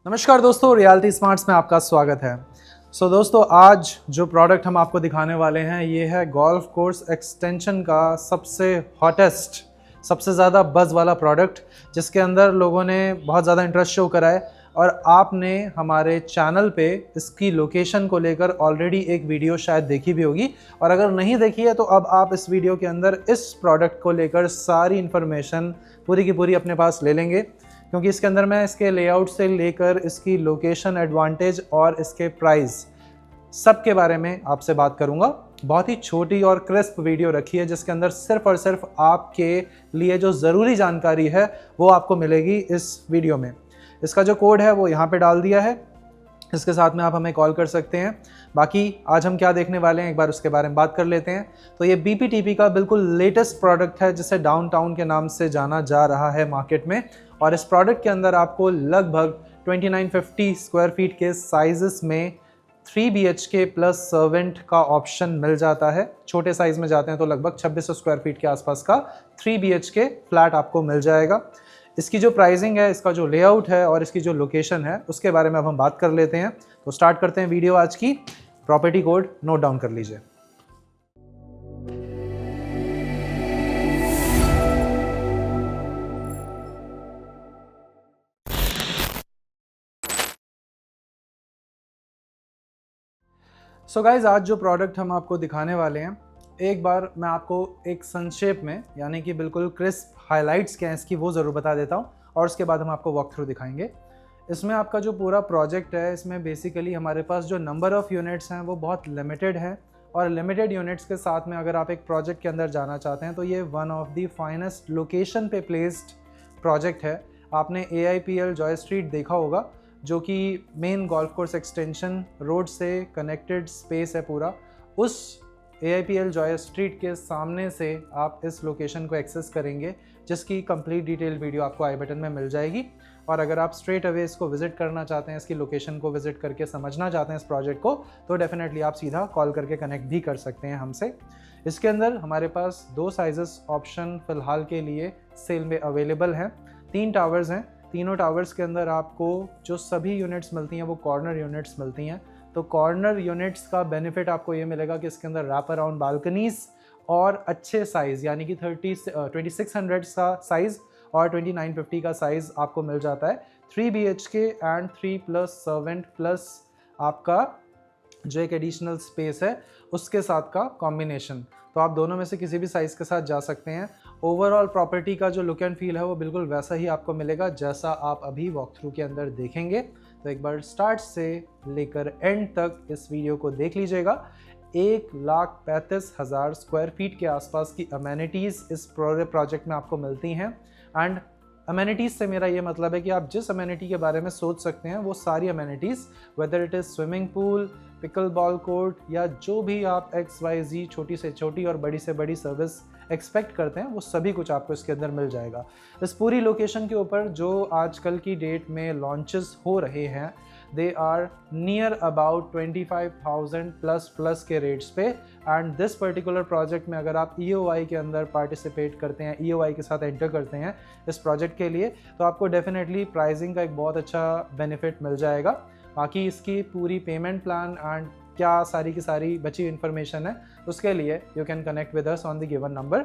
नमस्कार दोस्तों, reality smarts में आपका स्वागत है। दोस्तों, आज जो प्रोडक्ट हम आपको दिखाने वाले हैं ये है गोल्फ कोर्स एक्सटेंशन का सबसे हॉटेस्ट, सबसे ज़्यादा बज़ वाला प्रोडक्ट, जिसके अंदर लोगों ने बहुत ज़्यादा इंटरेस्ट शो करा है और आपने हमारे चैनल पे इसकी लोकेशन को लेकर ऑलरेडी एक वीडियो शायद देखी भी होगी, और अगर नहीं देखी है तो अब आप इस वीडियो के अंदर इस प्रोडक्ट को लेकर सारी इन्फॉर्मेशन पूरी की पूरी अपने पास ले लेंगे, क्योंकि इसके अंदर मैं इसके लेआउट से लेकर इसकी लोकेशन एडवांटेज और इसके प्राइस सब के बारे में आपसे बात करूंगा। बहुत ही छोटी और क्रिस्प वीडियो रखी है जिसके अंदर सिर्फ और सिर्फ आपके लिए जो ज़रूरी जानकारी है वो आपको मिलेगी इस वीडियो में। इसका जो कोड है वो यहाँ पे डाल दिया है, इसके साथ में आप हमें कॉल कर सकते हैं। बाकी आज हम क्या देखने वाले हैं एक बार उसके बारे में बात कर लेते हैं। तो ये BPTP का बिल्कुल लेटेस्ट प्रोडक्ट है जिसे डाउनटाउन के नाम से जाना जा रहा है मार्केट में, और इस प्रोडक्ट के अंदर आपको लगभग 2950 स्क्वायर फीट के साइजेस में 3 BHK प्लस सर्वेंट का ऑप्शन मिल जाता है। छोटे साइज में जाते हैं तो लगभग 2600 स्क्वायर फीट के आसपास का 3 BHK फ्लैट आपको मिल जाएगा। इसकी जो प्राइसिंग है, इसका जो लेआउट है और इसकी जो लोकेशन है उसके बारे में अब हम बात कर लेते हैं। तो स्टार्ट करते हैं वीडियो आज की। प्रॉपर्टी कोड नोट डाउन कर लीजिए। गाइज, आज जो प्रोडक्ट हम आपको दिखाने वाले हैं, एक बार मैं आपको एक संक्षेप में यानी कि बिल्कुल क्रिस्प हाइलाइट्स क्या हैं इसकी वो ज़रूर बता देता हूँ, और उसके बाद हम आपको वॉक थ्रू दिखाएंगे। इसमें आपका जो पूरा प्रोजेक्ट है, इसमें बेसिकली हमारे पास जो नंबर ऑफ़ यूनिट्स हैं वो बहुत लिमिटेड है, और लिमिटेड यूनिट्स के साथ में अगर आप एक प्रोजेक्ट के अंदर जाना चाहते हैं तो ये one of the finest location पे प्लेस्ड प्रोजेक्ट है। आपने AIPL जॉय स्ट्रीट देखा होगा, जो कि main golf course extension road से कनेक्टेड स्पेस है पूरा। उस AIPL जॉय स्ट्रीट के सामने से आप इस लोकेशन को एक्सेस करेंगे, जिसकी कंप्लीट डिटेल वीडियो आपको आई बटन में मिल जाएगी। और अगर आप स्ट्रेट अवे इसको विजिट करना चाहते हैं, इसकी लोकेशन को विजिट करके समझना चाहते हैं इस प्रोजेक्ट को, तो डेफिनेटली आप सीधा कॉल करके कनेक्ट भी कर सकते हैं हमसे। इसके अंदर हमारे पास 2 साइजेस ऑप्शन फ़िलहाल के लिए सेल में अवेलेबल हैं। 3 टावर्स हैं। तीनों टावर्स के अंदर आपको जो सभी यूनिट्स मिलती हैं वो कॉर्नर यूनिट्स मिलती हैं। तो कॉर्नर यूनिट्स का बेनिफिट आपको ये मिलेगा कि इसके अंदर रैप अराउंड बालकनीज़ और अच्छे साइज़ यानी कि 2600 का साइज़ और 2950 का साइज़ आपको मिल जाता है। 3 BHK and 3 plus servant plus आपका जो एक एडिशनल स्पेस है उसके साथ का कॉम्बिनेशन। तो आप दोनों में से किसी भी साइज़ के साथ जा सकते हैं। ओवरऑल प्रॉपर्टी का जो लुक एंड फील है वो बिल्कुल वैसा ही आपको मिलेगा जैसा आप अभी वॉक थ्रू के अंदर देखेंगे। तो एक बार स्टार्ट से लेकर एंड तक इस वीडियो को देख लीजिएगा। 1,35,000 स्क्वायर फीट के आसपास की अमेनिटीज़ इस प्रोजेक्ट में आपको मिलती हैं। एंड अमेनिटीज़ से मेरा ये मतलब है कि आप जिस अमेनिटी के बारे में सोच सकते हैं वो सारी amenities, whether it is swimming pool, pickle ball court, या जो भी आप XYZ छोटी से छोटी और बड़ी से बड़ी सर्विस एक्सपेक्ट करते हैं, वो सभी कुछ आपको इसके अंदर मिल जाएगा। इस पूरी लोकेशन के ऊपर जो आजकल की डेट में लॉन्चेस हो रहे हैं, they are near about 25,000 plus के रेट्स पे। एंड दिस पर्टिकुलर प्रोजेक्ट में अगर आप EOI के अंदर पार्टिसिपेट करते हैं, EOI के साथ एंटर करते हैं इस प्रोजेक्ट के लिए, तो आपको डेफिनेटली प्राइसिंग का एक बहुत अच्छा बेनिफिट मिल जाएगा। बाकी इसकी पूरी पेमेंट प्लान एंड क्या सारी की सारी बची इन्फॉर्मेशन है, उसके लिए you can connect with us on the given number.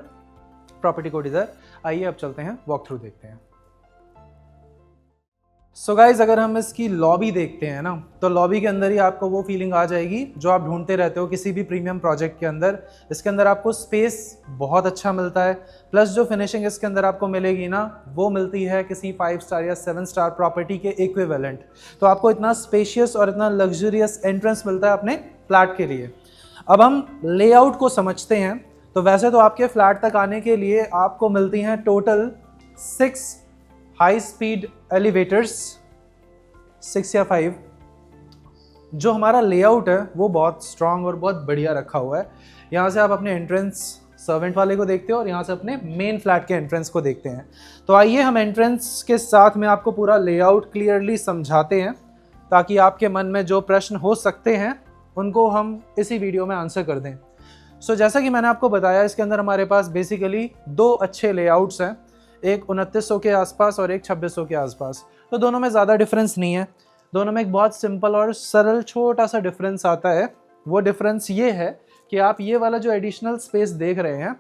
Property code इधर। आइए अब चलते हैं, वॉक थ्रू देखते हैं। गाइज, अगर हम इसकी लॉबी देखते हैं ना, तो लॉबी के अंदर ही आपको वो फीलिंग आ जाएगी जो आप ढूंढते रहते हो किसी भी प्रीमियम प्रोजेक्ट के अंदर। इसके अंदर आपको स्पेस बहुत अच्छा मिलता है, प्लस जो फिनिशिंग इसके अंदर आपको मिलेगी ना, वो मिलती है किसी 5 स्टार या 7 स्टार प्रॉपर्टी के इक्विवेलेंट। तो आपको इतना स्पेशियस और इतना लग्जरियस एंट्रेंस मिलता है अपने फ्लैट के लिए। अब हम लेआउट को समझते हैं। तो वैसे तो आपके फ्लैट तक आने के लिए आपको मिलती हैं टोटल 6 हाई स्पीड एलिवेटर्स, 6 या 5। जो हमारा लेआउट है वो बहुत स्ट्रांग और बहुत बढ़िया रखा हुआ है। यहाँ से आप अपने एंट्रेंस सर्वेंट वाले को देखते हो और यहाँ से अपने मेन फ्लैट के एंट्रेंस को देखते हैं। तो आइए हम एंट्रेंस के साथ में आपको पूरा लेआउट क्लियरली समझाते हैं, ताकि आपके मन में जो प्रश्न हो सकते हैं उनको हम इसी वीडियो में आंसर कर दें। जैसा कि मैंने आपको बताया, इसके अंदर हमारे पास बेसिकली 2 अच्छे लेआउट्स हैं, एक 2900 के आसपास और एक 2600 के आसपास। तो दोनों में ज़्यादा डिफरेंस नहीं है। दोनों में एक बहुत सिंपल और सरल छोटा सा डिफरेंस आता है। वो डिफरेंस ये है कि आप ये वाला जो एडिशनल स्पेस देख रहे हैं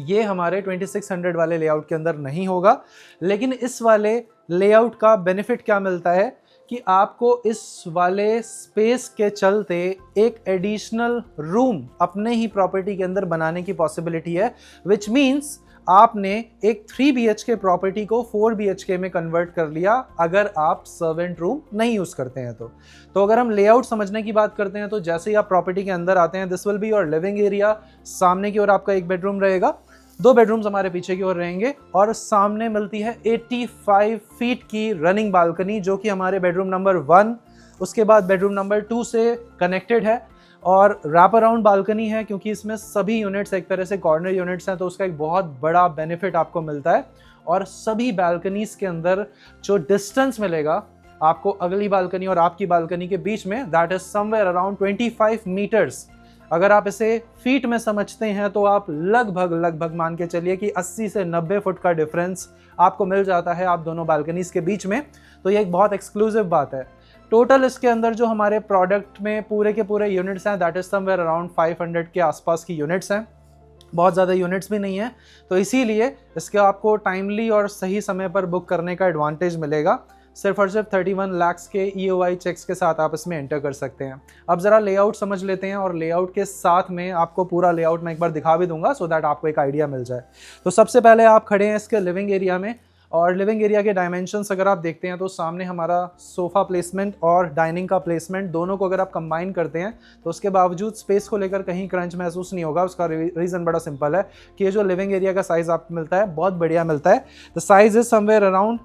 ये हमारे 2600 वाले लेआउट के अंदर नहीं होगा, लेकिन इस वाले लेआउट का बेनिफिट क्या मिलता है कि आपको इस वाले स्पेस के चलते एक एडिशनल रूम अपने ही प्रॉपर्टी के अंदर बनाने की पॉसिबिलिटी है, विच मीन्स आपने एक 3 BHK प्रॉपर्टी को 4 BHK में कन्वर्ट कर लिया अगर आप सर्वेंट रूम नहीं यूज करते हैं तो अगर हम लेआउट समझने की बात करते हैं तो जैसे ही आप प्रॉपर्टी के अंदर आते हैं, this will be your living area. सामने की ओर आपका एक बेडरूम रहेगा, 2 बेडरूम्स हमारे पीछे की ओर रहेंगे और सामने मिलती है 85 फीट की रनिंग बालकनी जो कि हमारे बेडरूम नंबर 1 उसके बाद बेडरूम नंबर 2 से कनेक्टेड है और रैप अराउंड बालकनी है क्योंकि इसमें सभी यूनिट्स एक तरह से कॉर्नर यूनिट्स हैं, तो उसका एक बहुत बड़ा बेनिफिट आपको मिलता है। और सभी बालकनीज के अंदर जो डिस्टेंस मिलेगा आपको अगली बालकनी और आपकी बालकनी के बीच में, that is somewhere around 25 metres. अगर आप इसे फीट में समझते हैं तो आप लगभग मान के चलिए कि 80 से 90 फुट का डिफरेंस आपको मिल जाता है आप दोनों बालकनीज के बीच में। तो ये एक बहुत एक्सक्लूसिव बात है। टोटल इसके अंदर जो हमारे प्रोडक्ट में पूरे के पूरे यूनिट्स हैं दैट इज समवेयर अराउंड 500 के आसपास की यूनिट्स हैं, बहुत ज़्यादा यूनिट्स भी नहीं है, तो इसीलिए इसके आपको टाइमली और सही समय पर बुक करने का एडवांटेज मिलेगा। सिर्फ और सिर्फ 31 लाख के EOI चेक्स के साथ आप इसमें एंटर कर सकते हैं। अब ज़रा लेआउट समझ लेते हैं और लेआउट के साथ में आपको पूरा लेआउट मैं एक बार दिखा भी दूंगा सो दैट आपको एक आइडिया मिल जाए। तो सबसे पहले आप खड़े हैं इसके लिविंग एरिया में और लिविंग एरिया के डायमेंशंस अगर आप देखते हैं तो सामने हमारा सोफ़ा प्लेसमेंट और डाइनिंग का प्लेसमेंट दोनों को अगर आप कंबाइन करते हैं तो उसके बावजूद स्पेस को लेकर कहीं क्रंच महसूस नहीं होगा। उसका रीज़न बड़ा सिंपल है कि ये जो लिविंग एरिया का साइज़ आपको मिलता है बहुत बढ़िया मिलता है। The size is somewhere around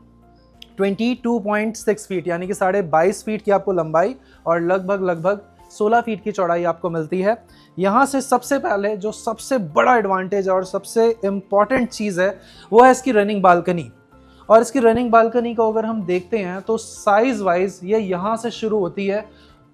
22.6 feet यानी कि 22.5 फीट की आपको लंबाई और लगभग 16 फीट की चौड़ाई आपको मिलती है। यहाँ से सबसे पहले जो सबसे बड़ा एडवांटेज और सबसे इम्पॉर्टेंट चीज़ है वो है इसकी रनिंग बालकनी। और इसकी रनिंग बालकनी को अगर हम देखते हैं तो साइज़ वाइज ये यहाँ से शुरू होती है,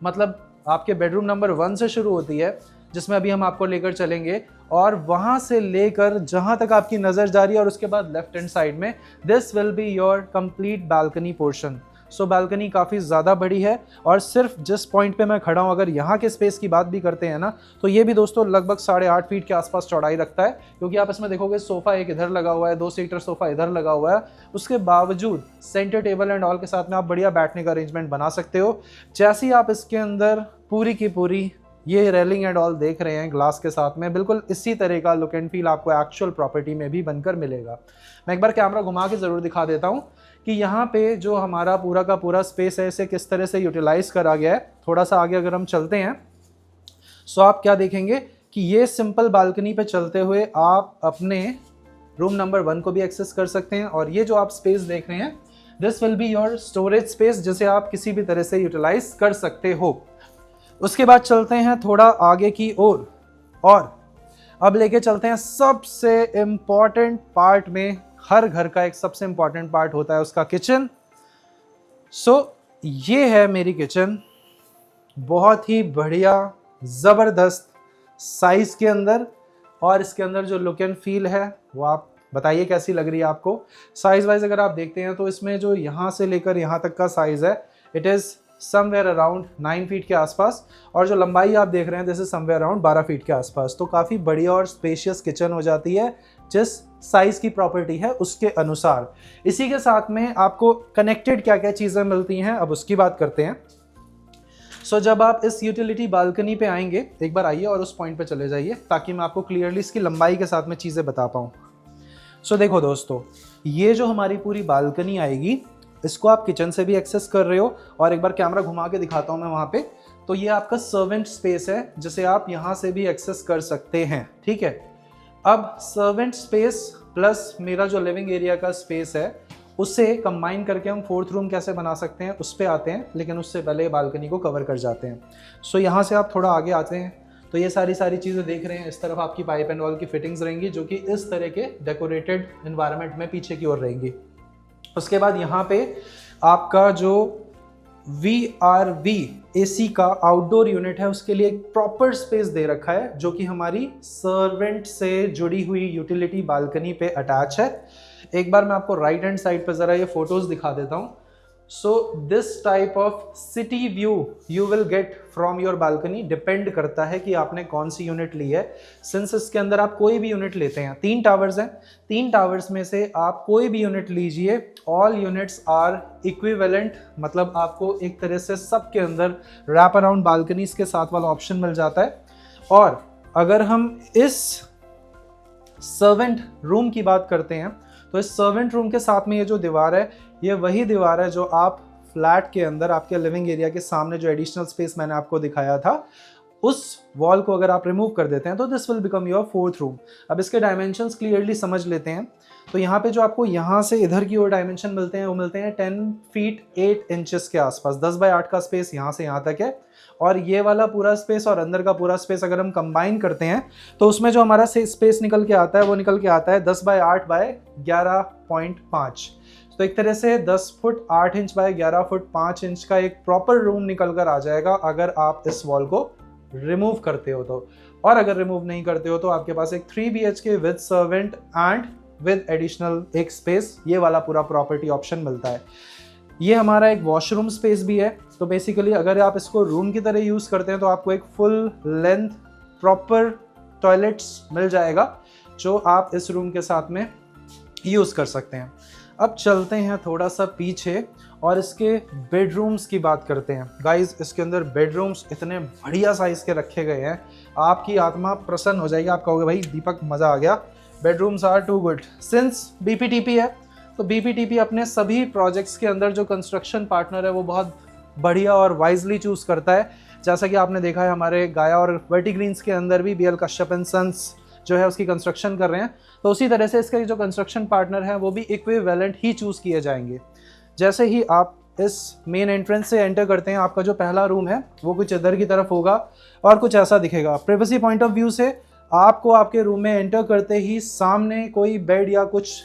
मतलब आपके बेडरूम नंबर 1 से शुरू होती है जिसमें अभी हम आपको लेकर चलेंगे और वहाँ से लेकर जहाँ तक आपकी नज़र जा रही है और उसके बाद लेफ्ट हैंड साइड में this will be your complete balcony portion. So balcony काफ़ी ज़्यादा बड़ी है और सिर्फ जिस पॉइंट पे मैं खड़ा हूँ अगर यहाँ के स्पेस की बात भी करते हैं ना तो ये भी दोस्तों लगभग 8.5 फीट के आसपास चौड़ाई रखता है, क्योंकि आप इसमें देखोगे सोफ़ा एक इधर लगा हुआ है, 2 सीटर सोफ़ा इधर लगा हुआ है, उसके बावजूद सेंटर टेबल एंड ऑल के साथ में आप बढ़िया बैठने का अरेंजमेंट बना सकते हो। जैसे ही आप इसके अंदर पूरी की पूरी ये रेलिंग एंड ऑल देख रहे हैं ग्लास के साथ में, बिल्कुल इसी तरह का लुक एंड फील आपको एक्चुअल प्रॉपर्टी में भी बनकर मिलेगा। मैं एक बार कैमरा घुमा के ज़रूर दिखा देता हूँ कि यहाँ पे जो हमारा पूरा का पूरा स्पेस है इसे किस तरह से यूटिलाइज करा गया है। थोड़ा सा आगे अगर हम चलते हैं सो आप क्या देखेंगे कि ये सिंपल बालकनी पे चलते हुए आप अपने रूम नंबर 1 को भी एक्सेस कर सकते हैं और ये जो आप स्पेस देख रहे हैं this will be your storage space जिसे आप किसी भी तरह से यूटिलाइज कर सकते हो। उसके बाद चलते हैं थोड़ा आगे की ओर और अब लेके चलते हैं सबसे इम्पॉर्टेंट पार्ट में। हर घर का एक सबसे इम्पॉर्टेंट पार्ट होता है उसका किचन। सो ये है मेरी किचन, बहुत ही बढ़िया ज़बरदस्त साइज़ के अंदर, और इसके अंदर जो लुक एंड फील है वो आप बताइए कैसी लग रही है आपको। साइज़ वाइज अगर आप देखते हैं तो इसमें जो यहाँ से लेकर यहाँ तक का साइज़ है it is somewhere around 9 feet के आसपास और जो लंबाई आप देख रहे हैं this is somewhere around 12 feet के आसपास। तो काफ़ी बढ़िया और स्पेशियस किचन हो जाती है जिस साइज़ की प्रॉपर्टी है उसके अनुसार। इसी के साथ में आपको कनेक्टेड क्या क्या चीज़ें मिलती हैं अब उसकी बात करते हैं। सो जब आप इस यूटिलिटी बालकनी पे आएंगे, एक बार आइए और उस पॉइंट पे चले जाइए ताकि मैं आपको क्लियरली इसकी लंबाई के साथ में चीज़ें बता पाऊँ। सो देखो दोस्तों, ये जो हमारी पूरी बालकनी आएगी इसको आप किचन से भी एक्सेस कर रहे हो और एक बार कैमरा घुमा के दिखाता हूँ मैं वहाँ पे, तो ये आपका सर्वेंट स्पेस है जिसे आप यहाँ से भी एक्सेस कर सकते हैं। ठीक है, अब सर्वेंट स्पेस प्लस मेरा जो लिविंग एरिया का स्पेस है उसे कंबाइन करके हम 4th रूम कैसे बना सकते हैं उस पर आते हैं, लेकिन उससे पहले बालकनी को कवर कर जाते हैं। सो यहाँ से आप थोड़ा आगे आते हैं तो ये सारी चीज़ें देख रहे हैं। इस तरफ आपकी पाइप एंड वॉल की फिटिंग्स रहेंगी जो कि इस तरह के डेकोरेटेड एनवायरनमेंट में पीछे की ओर रहेंगी। उसके बाद यहाँ पे आपका जो VRV AC का आउटडोर यूनिट है उसके लिए एक प्रॉपर स्पेस दे रखा है जो कि हमारी सर्वेंट से जुड़ी हुई यूटिलिटी बालकनी पे अटैच है। एक बार मैं आपको राइट हैंड साइड पे ज़रा ये फोटोज़ दिखा देता हूँ। So this type of city view you will get from your balcony. Depend करता है कि आपने कौन सी यूनिट ली है। सिंस इसके अंदर आप कोई भी यूनिट लेते हैं, 3 टावर्स हैं, 3 टावर्स में से आप कोई भी यूनिट लीजिए, ऑल यूनिट्स आर इक्विवेलेंट, मतलब आपको एक तरह से सबके अंदर रैप अराउंड बालकनीज के साथ वाला ऑप्शन मिल जाता है। और अगर हम इस सर्वेंट रूम की बात करते हैं तो इस सर्वेंट रूम के साथ में ये जो दीवार है, ये वही दीवार है जो आप फ्लैट के अंदर आपके लिविंग एरिया के सामने जो एडिशनल स्पेस मैंने आपको दिखाया था, उस वॉल को अगर आप रिमूव कर देते हैं तो this will become your 4th room. अब इसके डायमेंशंस क्लियरली समझ लेते हैं। तो यहाँ पे जो आपको यहाँ से इधर की ओर डायमेंशन मिलते हैं वो मिलते हैं 10 फीट 8 इंचेस के आसपास। 10 बाय 8 का स्पेस यहाँ से यहाँ तक है। और ये वाला पूरा स्पेस और अंदर का पूरा स्पेस अगर हम कंबाइन करते हैं तो उसमें जो हमारा स्पेस निकल के आता है वो निकल के आता है 10 बाय 8 बाय 11.5। तो एक तरह से 10 foot 8 inch by 11 foot 5 inch का एक प्रॉपर रूम निकल कर आ जाएगा अगर आप इस वॉल को रिमूव करते हो तो। और अगर रिमूव नहीं करते हो तो आपके पास एक 3 BHK with servant and with additional एक स्पेस, ये वाला पूरा प्रॉपर्टी ऑप्शन मिलता है। ये हमारा एक वॉशरूम स्पेस भी है। तो बेसिकली अगर आप इसको रूम की तरह यूज़ करते हैं तो आपको एक फुल लेंथ प्रॉपर टॉयलेट्स मिल जाएगा जो आप इस रूम के साथ में यूज़ कर सकते हैं। अब चलते हैं थोड़ा सा पीछे और इसके बेडरूम्स की बात करते हैं। गाइस, इसके अंदर बेडरूम्स इतने बढ़िया साइज़ के रखे गए हैं, आपकी आत्मा प्रसन्न हो जाएगी। आप कहोगे भाई दीपक मज़ा आ गया, bedrooms are too good. Since BPTP है तो BPTP अपने सभी प्रोजेक्ट्स के अंदर जो कंस्ट्रक्शन पार्टनर है वो बहुत बढ़िया और वाइजली चूज़ करता है। जैसा कि आपने देखा है हमारे गाया और वर्टिग्रीन्स के अंदर भी BL कश्यप एंड सन्स जो है उसकी कंस्ट्रक्शन कर रहे हैं, तो उसी तरह से इसके जो कंस्ट्रक्शन पार्टनर हैं वो भी इक्विवेलेंट ही चूज़ किए जाएंगे। जैसे ही आप इस मेन एंट्रेंस से एंटर करते हैं, आपका जो पहला रूम है वो कुछ इधर की तरफ होगा और कुछ ऐसा दिखेगा। प्राइवेसी पॉइंट ऑफ व्यू से आपको आपके रूम में एंटर करते ही सामने कोई बेड या कुछ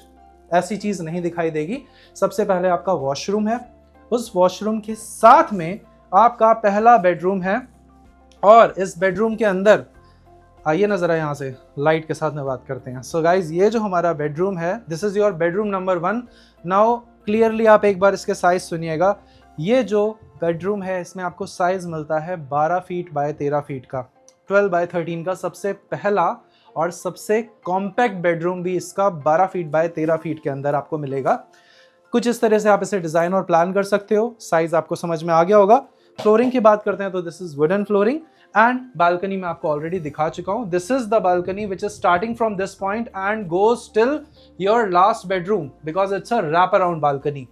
ऐसी चीज़ नहीं दिखाई देगी। सबसे पहले आपका वॉशरूम है, उस वॉशरूम के साथ में आपका पहला बेडरूम है। और इस बेडरूम के अंदर आइए ना ज़रा यहाँ से लाइट के साथ में बात करते हैं। सो गाइज, ये जो हमारा बेडरूम है, this is your bedroom number 1। Now clearly आप एक बार इसके साइज़ सुनिएगा। ये जो बेडरूम है इसमें आपको साइज़ मिलता है 12 फीट बाय 13 फीट का, 12 बाय 13 का सबसे पहला और सबसे कॉम्पैक्ट बेडरूम भी इसका 12 फीट बाय 13 फीट के अंदर आपको मिलेगा। कुछ इस तरह से आप इसे डिज़ाइन और प्लान कर सकते हो। साइज़ आपको समझ में आ गया होगा। फ्लोरिंग की बात करते हैं तो this is wooden flooring and balcony में आपको ऑलरेडी दिखा चुका हूं। This is the balcony which is starting from this point and goes till your last bedroom because it's a wrap around balcony.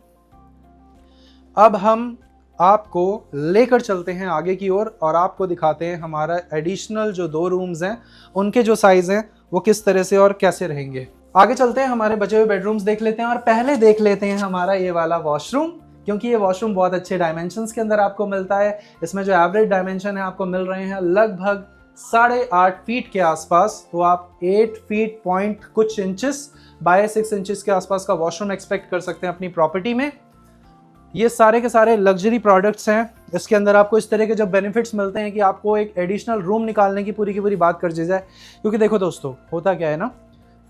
अब हम आपको लेकर चलते हैं आगे की ओर और आपको दिखाते हैं हमारा एडिशनल जो 2 रूम्स हैं उनके जो साइज हैं वो किस तरह से और कैसे रहेंगे। आगे चलते हैं, हमारे बचे हुए बेडरूम्स देख लेते हैं और पहले देख लेते हैं हमारा ये वाला वॉशरूम, क्योंकि ये वॉशरूम बहुत अच्छे डायमेंशंस के अंदर आपको मिलता है। इसमें जो एवरेज डायमेंशन है आपको मिल रहे हैं लगभग 8.5 फीट के आसपास। तो आप 8 फीट पॉइंट कुछ इंचेस बाय 6 इंचेस के आसपास का वॉशरूम एक्सपेक्ट कर सकते हैं अपनी प्रॉपर्टी में। ये सारे के सारे लग्जरी प्रोडक्ट्स हैं। इसके अंदर आपको इस तरह के जब बेनिफिट्स मिलते हैं कि आपको एक एडिशनल रूम निकालने की पूरी बात कर दी जाए। क्योंकि देखो दोस्तों, होता क्या है ना,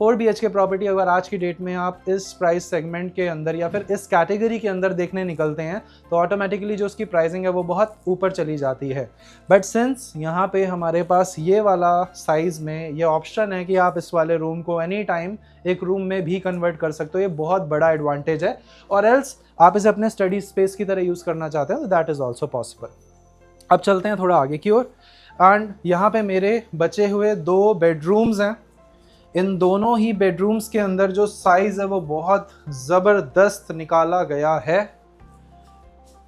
4 BHK प्रॉपर्टी अगर आज की डेट में आप इस प्राइस सेगमेंट के अंदर या फिर इस कैटेगरी के अंदर देखने निकलते हैं तो ऑटोमेटिकली जो उसकी प्राइसिंग है वो बहुत ऊपर चली जाती है। बट सिंस यहाँ पे हमारे पास ये वाला साइज़ में ये ऑप्शन है कि आप इस वाले रूम को एनी टाइम एक रूम में भी कन्वर्ट कर सकते हो, ये बहुत बड़ा एडवांटेज है। और एल्स आप इसे अपने स्टडी स्पेस की तरह यूज़ करना चाहते हैं तो दैट इज़ ऑल्सो पॉसिबल। अब चलते हैं थोड़ा आगे की ओर एंड यहाँ पे मेरे बचे हुए 2 बेडरूम्स हैं। इन दोनों ही बेडरूम्स के अंदर जो साइज़ है वो बहुत ज़बरदस्त निकाला गया है।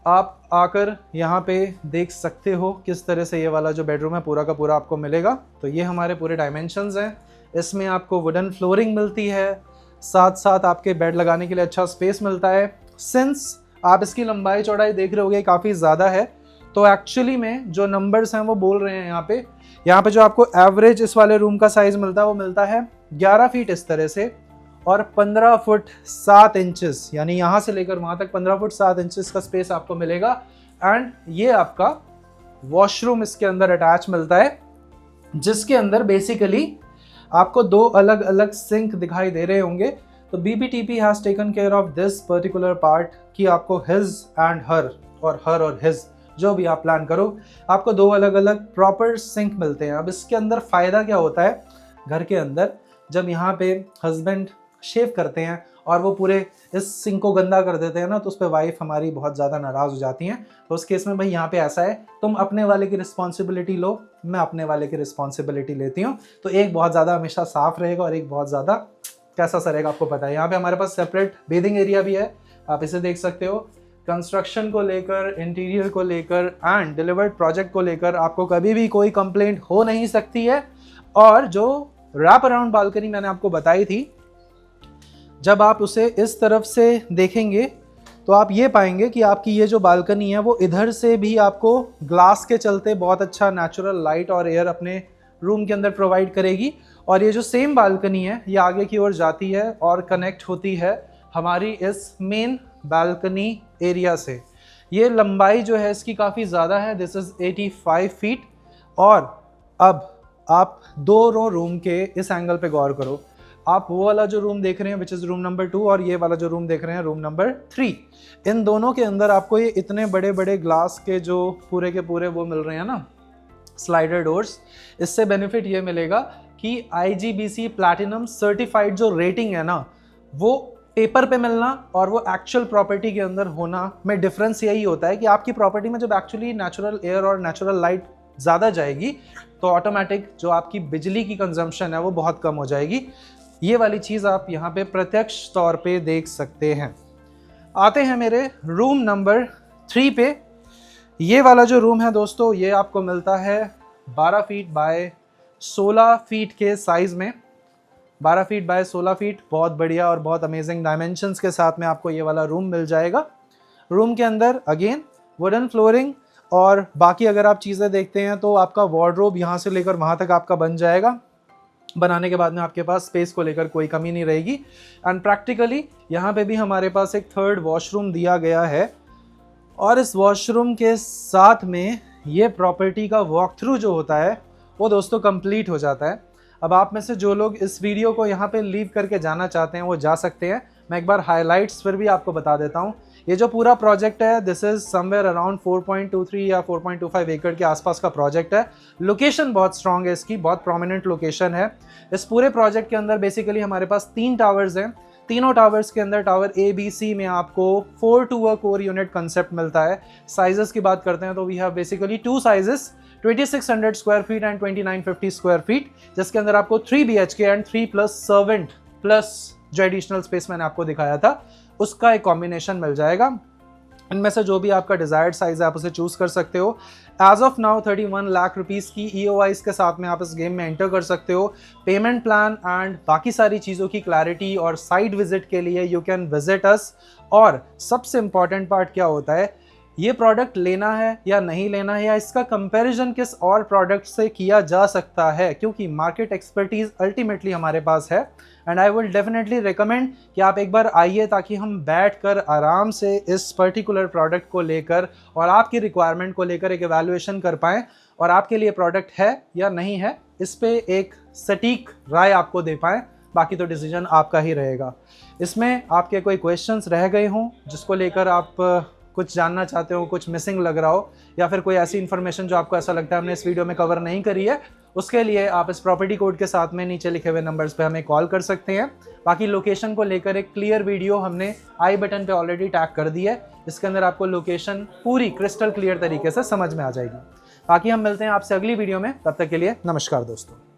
आप आकर यहाँ पे देख सकते हो किस तरह से ये वाला जो बेडरूम है पूरा का पूरा आपको मिलेगा। तो ये हमारे पूरे डायमेंशंस हैं। इसमें आपको वुडन फ्लोरिंग मिलती है, साथ साथ आपके बेड लगाने के लिए अच्छा स्पेस मिलता है। सिंस आप इसकी लंबाई चौड़ाई देख रहे होगे काफ़ी ज़्यादा है, तो एक्चुअली में जो नंबर्स हैं वो बोल रहे हैं यहाँ पे जो आपको एवरेज इस वाले रूम का साइज़ मिलता है वो मिलता है 11 फीट इस तरह से और 15 फुट 7 इंचेस, यानी यहाँ से लेकर वहाँ तक 15 फुट 7 इंचेस का स्पेस आपको मिलेगा। एंड ये आपका वॉशरूम इसके अंदर अटैच मिलता है, जिसके अंदर बेसिकली आपको 2 अलग अलग सिंक दिखाई दे रहे होंगे। तो BBTP has taken care of this particular part कि आपको हिज एंड हर और हिज जो भी आप प्लान करो, आपको 2 अलग अलग प्रॉपर सिंक मिलते हैं। अब इसके अंदर फ़ायदा क्या होता है, घर के अंदर जब यहाँ पे हस्बैंड शेव करते हैं और वो पूरे इस सिंक को गंदा कर देते हैं ना, तो उस पर वाइफ हमारी बहुत ज़्यादा नाराज़ हो जाती हैं। तो उस केस में भाई यहाँ पे ऐसा है, तुम अपने वाले की रिस्पॉन्सिबिलिटी लो, मैं अपने वाले की रिस्पॉन्सिबिलिटी लेती हूँ। तो एक बहुत ज़्यादा हमेशा साफ़ रहेगा और एक बहुत ज़्यादा कैसा सा रहेगा आपको पता है। यहाँ पे हमारे पास सेपरेट बेदिंग एरिया भी है, आप इसे देख सकते हो। कंस्ट्रक्शन को लेकर, इंटीरियर को लेकर एंड डिलीवर्ड प्रोजेक्ट को लेकर आपको कभी भी कोई कंप्लेंट हो नहीं सकती है। और जो रैप अराउंड बालकनी मैंने आपको बताई थी, जब आप उसे इस तरफ से देखेंगे तो आप ये पाएंगे कि आपकी ये जो बालकनी है वो इधर से भी आपको ग्लास के चलते बहुत अच्छा नेचुरल लाइट और एयर अपने रूम के अंदर प्रोवाइड करेगी। और ये जो सेम बालकनी है ये आगे की ओर जाती है और कनेक्ट होती है हमारी इस मेन बालकनी एरिया से। ये लंबाई जो है इसकी काफ़ी ज़्यादा है, दिस इज़ 85 फीट। और अब आप 2 रूम के इस एंगल पे गौर करो, आप वो वाला जो रूम देख रहे हैं विच इज़ रूम नंबर 2 और ये वाला जो रूम देख रहे हैं रूम नंबर 3, इन दोनों के अंदर आपको ये इतने बड़े बड़े ग्लास के जो पूरे के पूरे वो मिल रहे हैं ना, स्लाइडर डोर्स। इससे बेनिफिट ये मिलेगा कि IGBC प्लैटिनम सर्टिफाइड जो रेटिंग है ना, वो पेपर पे मिलना और वो एक्चुअल प्रॉपर्टी के अंदर होना में डिफरेंस यही होता है कि आपकी प्रॉपर्टी में जब एक्चुअली नेचुरल एयर और नेचुरल लाइट ज़्यादा जाएगी तो ऑटोमेटिक जो आपकी बिजली की कंजम्पशन है वो बहुत कम हो जाएगी। ये वाली चीज़ आप यहाँ पे प्रत्यक्ष तौर पे देख सकते हैं। आते हैं मेरे रूम नंबर 3 पे। ये वाला जो रूम है दोस्तों, ये आपको मिलता है 12 फीट बाय 16 फीट के साइज़ में। 12 फीट बाय 16 फीट, बहुत बढ़िया और बहुत अमेजिंग डायमेंशंस के साथ में आपको ये वाला रूम मिल जाएगा। रूम के अंदर अगेन वुडन फ्लोरिंग और बाकी अगर आप चीज़ें देखते हैं तो आपका वार्डरोब यहाँ से लेकर वहाँ तक आपका बन जाएगा। बनाने के बाद में आपके पास स्पेस को लेकर कोई कमी नहीं रहेगी। एंड प्रैक्टिकली यहाँ पे भी हमारे पास एक 3rd वॉशरूम दिया गया है और इस वॉशरूम के साथ में ये प्रॉपर्टी का वॉक थ्रू जो होता है वो दोस्तों कंप्लीट हो जाता है। अब आप में से जो लोग इस वीडियो को यहाँ पे लीव करके जाना चाहते हैं वो जा सकते हैं। मैं एक बार हाइलाइट्स फिर भी आपको बता देता हूँ। ये जो पूरा प्रोजेक्ट है दिस इज़ समवेयर अराउंड 4.23 या 4.25 एकड़ के आसपास का प्रोजेक्ट है। लोकेशन बहुत स्ट्रॉन्ग है इसकी, बहुत प्रोमिनेंट लोकेशन है। इस पूरे प्रोजेक्ट के अंदर बेसिकली हमारे पास 3 टावर्स हैं। तीनों टावर्स के अंदर टावर ABC में आपको 4 to a core unit concept मिलता है। साइजेस की बात करते हैं तो we have basically 2 sizes, 2600 square feet and 2950 square feet, जिसके अंदर आपको 3 BHK and 3 plus servant plus जो एडिशनल स्पेस मैंने आपको दिखाया था उसका एक कॉम्बिनेशन मिल जाएगा। इनमें से जो भी आपका डिजायर्ड साइज है आप उसे चूज कर सकते हो। As of now 31 lakh rupees की EOIs के साथ में आप इस गेम में एंटर कर सकते हो। पेमेंट प्लान एंड बाकी सारी चीज़ों की क्लैरिटी और साइट विजिट के लिए यू कैन विजिट अस। और सबसे इंपॉर्टेंट पार्ट क्या होता है, ये प्रोडक्ट लेना है या नहीं लेना है या इसका कंपैरिजन किस और प्रोडक्ट से किया जा सकता है, क्योंकि मार्केट एक्सपर्टीज अल्टीमेटली हमारे पास है। And I will definitely recommend कि आप एक बार आइए ताकि हम बैठकर आराम से इस पर्टिकुलर प्रोडक्ट को लेकर और आपकी रिक्वायरमेंट को लेकर एक एवैल्यूएशन कर पाएँ और आपके लिए प्रोडक्ट है या नहीं है इस पे एक सटीक राय आपको दे पाएँ। बाकी तो डिसीजन आपका ही रहेगा। इसमें आपके कोई क्वेश्चंस रह गए हों जिसको लेकर आप कुछ जानना चाहते हो, कुछ मिसिंग लग रहा हो, या फिर कोई ऐसी इन्फॉर्मेशन जो आपको ऐसा लगता है हमने इस वीडियो में कवर नहीं करी है, उसके लिए आप इस प्रॉपर्टी कोड के साथ में नीचे लिखे हुए नंबर्स पे हमें कॉल कर सकते हैं। बाकी लोकेशन को लेकर एक क्लियर वीडियो हमने आई बटन पे ऑलरेडी टैग कर दी है, इसके अंदर आपको लोकेशन पूरी क्रिस्टल क्लियर तरीके से समझ में आ जाएगी। बाकी हम मिलते हैं आपसे अगली वीडियो में, तब तक के लिए नमस्कार दोस्तों।